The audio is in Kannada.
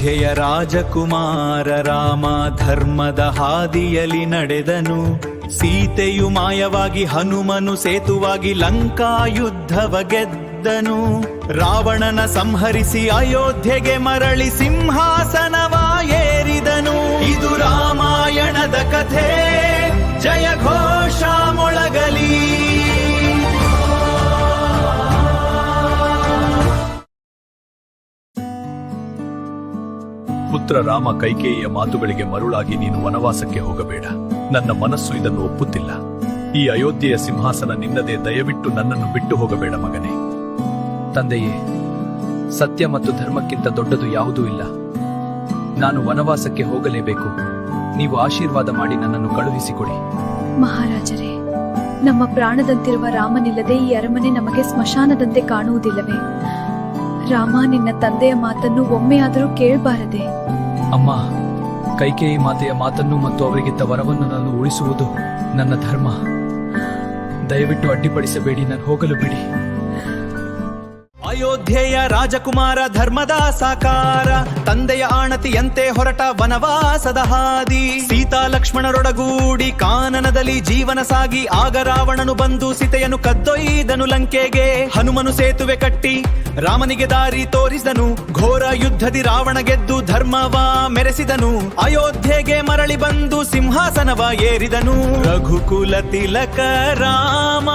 ಅಯೋಧ್ಯೆಯ ರಾಜಕುಮಾರ ರಾಮ ಧರ್ಮದ ಹಾದಿಯಲ್ಲಿ ನಡೆದನು. ಸೀತೆಯು ಮಾಯವಾಗಿ ಹನುಮನು ಸೇತುವಾಗಿ ಲಂಕಾ ಯುದ್ಧವ ಗೆದ್ದನು. ರಾವಣನ ಸಂಹರಿಸಿ ಅಯೋಧ್ಯೆಗೆ ಮರಳಿ ಸಿಂಹಾಸನವ ಏರಿದನು. ಇದು ರಾಮಾಯಣದ ಕಥೆ, ಜಯ ಘೋಷ ಮೊಳಗಲಿ. ಪುತ್ರ ರಾಮ ಕೈಕೇಯಿಯ ಮಾತುಗಳಿಗೆ ಮರುಳಾಗಿ ನೀನು ವನವಾಸಕ್ಕೆ ಹೋಗಬೇಡ. ನನ್ನ ಮನಸ್ಸು ಇದನ್ನು ಒಪ್ಪುತ್ತಿಲ್ಲ. ಈ ಅಯೋಧ್ಯೆಯ ಸಿಂಹಾಸನ ನಿನ್ನದೇ, ದಯವಿಟ್ಟು ನನ್ನನ್ನು ಬಿಟ್ಟು ಹೋಗಬೇಡ ಮಗನೇ. ತಂದೆಯೇ, ಸತ್ಯ ಮತ್ತು ಧರ್ಮಕ್ಕಿಂತ ದೊಡ್ಡದು ಯಾವುದೂ ಇಲ್ಲ. ನಾನು ವನವಾಸಕ್ಕೆ ಹೋಗಲೇಬೇಕು. ನೀವು ಆಶೀರ್ವಾದ ಮಾಡಿ ನನ್ನನ್ನು ಕಳುಹಿಸಿಕೊಡಿ. ಮಹಾರಾಜರೇ, ನಮ್ಮ ಪ್ರಾಣದಂತಿರುವ ರಾಮನಿಲ್ಲದೆ ಈ ಅರಮನೆ ನಮಗೆ ಸ್ಮಶಾನದಂತೆ ಕಾಣುವುದಿಲ್ಲವೇ? ರಾಮ, ನಿನ್ನ ತಂದೆಯ ಮಾತನ್ನು ಒಮ್ಮೆಯಾದರೂ ಕೇಳಬಾರದೆ? ಅಮ್ಮ, ಕೈಕೇಯಿ ಮಾತೆಯ ಮಾತನ್ನು ಮತ್ತು ಅವರಿಗಿದ್ದ ವರವನ್ನು ನಾನು ಉಳಿಸುವುದು ನನ್ನ ಧರ್ಮ. ದಯವಿಟ್ಟು ಅಡ್ಡಿಪಡಿಸಬೇಡಿ, ನಾನು ಹೋಗಲು ಬಿಡಿ. ಅಯೋಧ್ಯೆಯ ರಾಜಕುಮಾರ ಧರ್ಮದ ಸಾಕಾರ, ತಂದೆಯ ಆಣತಿಯಂತೆ ಹೊರಟ ವನವಾಸದ ಹಾದಿ. ಸೀತಾ ಲಕ್ಷ್ಮಣರೊಡಗೂಡಿ ಕಾನನದಲ್ಲಿ ಜೀವನ ಸಾಗಿ, ಆಗ ರಾವಣನು ಬಂದು ಸೀತೆಯನ್ನು ಕದ್ದೊಯ್ದನು ಲಂಕೆಗೆ. ಹನುಮನು ಸೇತುವೆ ಕಟ್ಟಿ ರಾಮನಿಗೆ ದಾರಿ ತೋರಿಸಿದನು. ಘೋರ ಯುದ್ಧದಿ ರಾವಣ ಗೆದ್ದು ಧರ್ಮವ ಮೆರೆಸಿದನು. ಅಯೋಧ್ಯೆಗೆ ಮರಳಿ ಬಂದು ಸಿಂಹಾಸನವ ಏರಿದನು. ರಘುಕುಲ ತಿಲಕ ರಾಮ.